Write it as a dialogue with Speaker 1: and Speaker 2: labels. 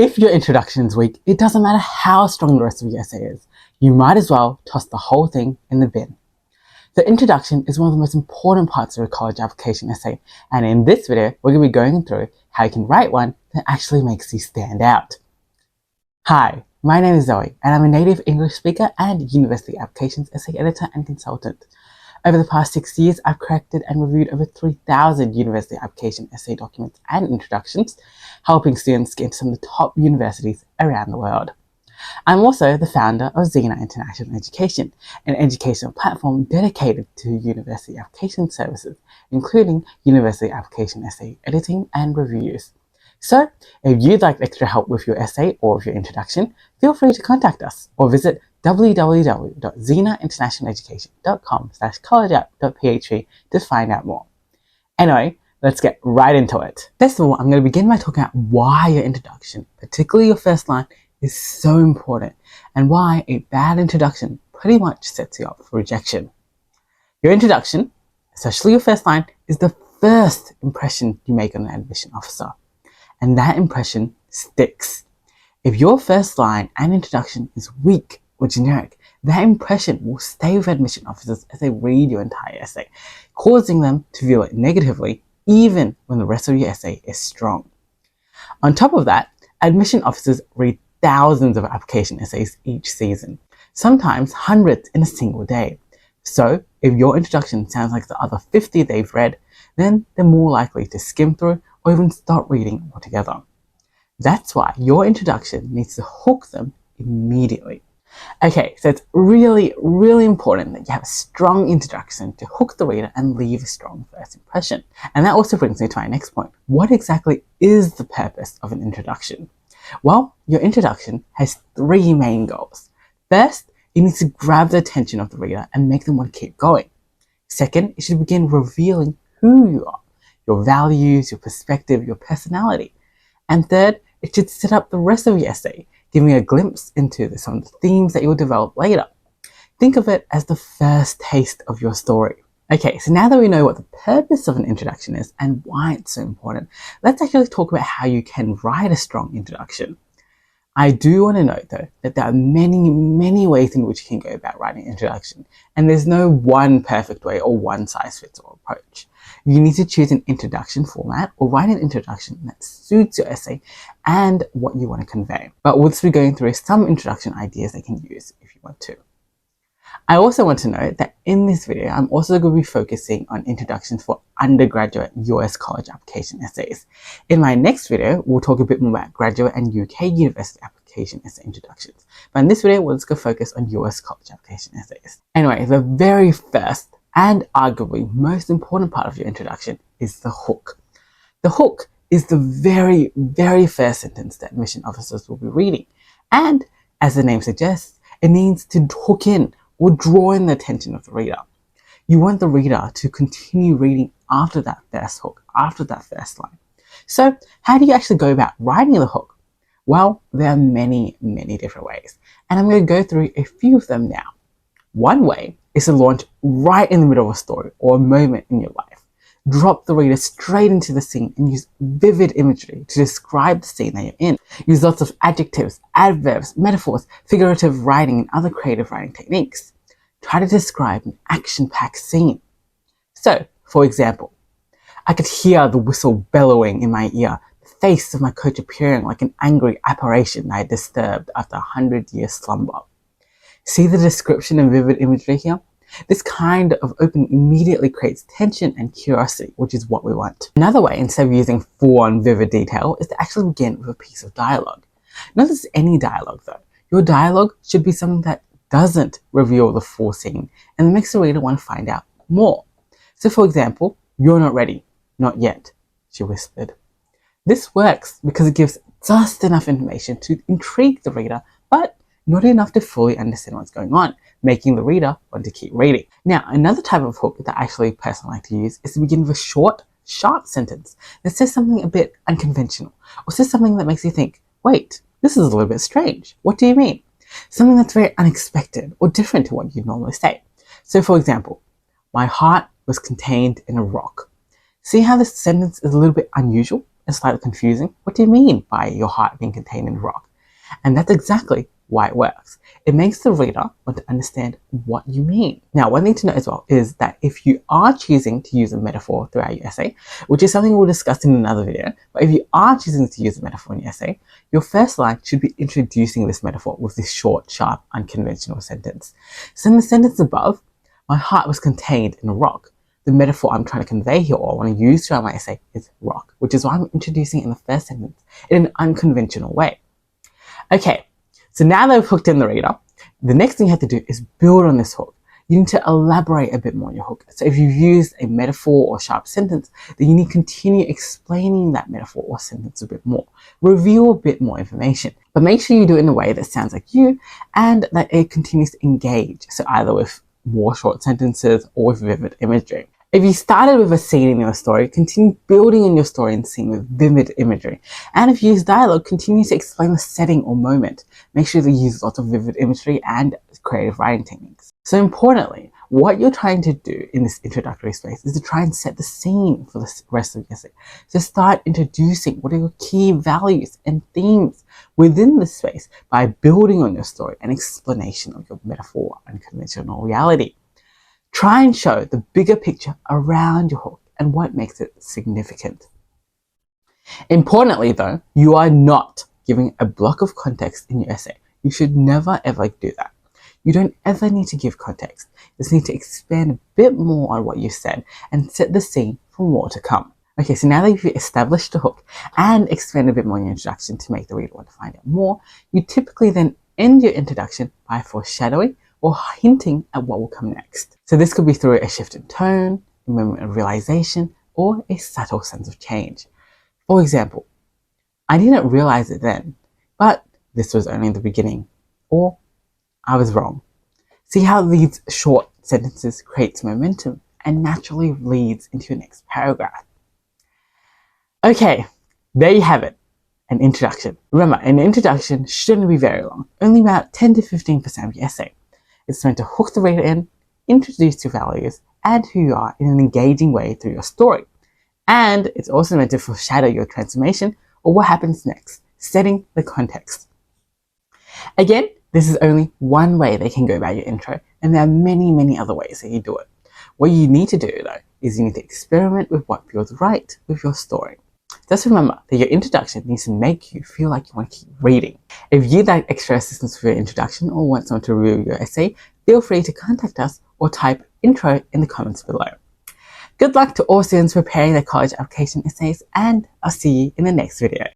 Speaker 1: If your introduction is weak, it doesn't matter how strong the rest of your essay is. You might as well toss the whole thing in the bin. The introduction is one of the most important parts of a college application essay, and in this video, we're going to be going through how you can write one that actually makes you stand out. Hi, my name is Zoe, and I'm a native English speaker and university applications essay editor and consultant. Over the past 6 years, I've corrected and reviewed over 3,000 university application essay documents and introductions, helping students get into some of the top universities around the world. I'm also the founder of Zenar International Education, an educational platform dedicated to university application services, including university application essay editing and reviews. So, if you'd like extra help with your essay or with your introduction, feel free to contact us or visit www.zenerinternationaleducation.com/collegeapp.php to find out more. Anyway, let's get right into it. First of all, I'm going to begin by talking about why your introduction, particularly your first line, is so important and why a bad introduction pretty much sets you up for rejection. Your introduction, especially your first line, is the first impression you make on an admission officer, and that impression sticks. If your first line and introduction is weak or generic, that impression will stay with admission officers as they read your entire essay, causing them to view it negatively even when the rest of your essay is strong. On top of that, admission officers read thousands of application essays each season, sometimes hundreds in a single day. So if your introduction sounds like the other 50 they've read, then they're more likely to skim through or even stop reading altogether. That's why your introduction needs to hook them immediately. Okay, so it's really, really important that you have a strong introduction to hook the reader and leave a strong first impression. And that also brings me to my next point. What exactly is the purpose of an introduction? Well, your introduction has 3 main goals. First, it needs to grab the attention of the reader and make them want to keep going. Second, it should begin revealing who you are, your values, your perspective, your personality. And third, it should set up the rest of your essay, giving a glimpse into some of the themes that you'll develop later. Think of it as the first taste of your story. Okay, so now that we know what the purpose of an introduction is and why it's so important, let's actually talk about how you can write a strong introduction. I do want to note though that there are many ways in which you can go about writing an introduction, and there's no one perfect way or one size fits all approach. You need to choose an introduction format or write an introduction that suits your essay and what you want to convey. But we'll just be going through some introduction ideas they can use if you want to. I also want to note that in this video, I'm also going to be focusing on introductions for undergraduate US college application essays. In my next video, we'll talk a bit more about graduate and UK university application essay introductions. But in this video, we'll just go focus on US college application essays. Anyway, the very first and arguably most important part of your introduction is the hook. The hook is the very, very first sentence that admission officers will be reading. And as the name suggests, it needs to hook in or draw in the attention of the reader. You want the reader to continue reading after that first hook, after that first line. So how do you actually go about writing the hook? Well, there are many different ways, and I'm going to go through a few of them now. One way is to launch right in the middle of a story or a moment in your life. Drop the reader straight into the scene and use vivid imagery to describe the scene that you're in. Use lots of adjectives, adverbs, metaphors, figurative writing, and other creative writing techniques. Try to describe an action-packed scene. So, for example, I could hear the whistle bellowing in my ear, the face of my coach appearing like an angry apparition that I had disturbed after a 100-year slumber. See the description and vivid imagery here? This kind of opening immediately creates tension and curiosity, which is what we want. Another way, instead of using full-on vivid detail, is to actually begin with a piece of dialogue. Not just any dialogue though. Your dialogue should be something that doesn't reveal the full scene and makes the reader want to find out more. So for example, "You're not ready. Not yet," she whispered. This works because it gives just enough information to intrigue the reader, but not enough to fully understand what's going on, making the reader want to keep reading. Now, another type of hook that I actually personally like to use is to begin with a short, sharp sentence that says something a bit unconventional, or says something that makes you think, wait, this is a little bit strange. What do you mean? Something that's very unexpected or different to what you'd normally say. So for example, "My heart was contained in a rock." See how this sentence is a little bit unusual? and slightly confusing, what do you mean by your heart being contained in a rock? And that's exactly why it works. It makes the reader want to understand what you mean. Now, one thing to note as well is that if you are choosing to use a metaphor throughout your essay, which is something we'll discuss in another video, but if you are choosing to use a metaphor in your essay, your first line should be introducing this metaphor with this short, sharp, unconventional sentence. So in the sentence above, my heart was contained in a rock. The metaphor I'm trying to convey here or I want to use throughout my essay is rock, which is why I'm introducing it in the first sentence in an unconventional way. Okay, so now that we've hooked in the reader, the next thing you have to do is build on this hook. You need to elaborate a bit more on your hook. So if you've used a metaphor or sharp sentence, then you need to continue explaining that metaphor or sentence a bit more. Reveal a bit more information, but make sure you do it in a way that sounds like you and that it continues to engage. So either with more short sentences or with vivid imagery. If you started with a scene in your story, continue building on your story and scene with vivid imagery. And if you use dialogue, continue to explain the setting or moment. Make sure to use lots of vivid imagery and creative writing techniques. So importantly, what you're trying to do in this introductory space is to try and set the scene for the rest of your essay. So start introducing what are your key values and themes within this space by building on your story and explanation of your metaphor and conventional reality. Try and show the bigger picture around your hook and what makes it significant. Importantly though, you are not giving a block of context in your essay. You should never ever do that. You don't ever need to give context. You just need to expand a bit more on what you said and set the scene for more to come. Okay, so now that you've established the hook and expand a bit more in your introduction to make the reader want to find out more, you typically then end your introduction by foreshadowing or hinting at what will come next. So this could be through a shift in tone, a moment of realization, or a subtle sense of change. For example, I didn't realize it then, but this was only the beginning, or I was wrong. See how these short sentences creates momentum and naturally leads into your next paragraph. Okay, there you have it, an introduction. Remember, an introduction shouldn't be very long, only about 10 to 15% of your essay. It's meant to hook the reader in, introduce your values, and who you are in an engaging way through your story. And it's also meant to foreshadow your transformation or what happens next, setting the context. Again, this is only one way they can go about your intro, and there are many, many other ways that you do it. What you need to do though, is you need to experiment with what feels right with your story. Just remember that your introduction needs to make you feel like you want to keep reading. If you'd like extra assistance with your introduction or want someone to review your essay, feel free to contact us or type intro in the comments below. Good luck to all students preparing their college application essays, and I'll see you in the next video.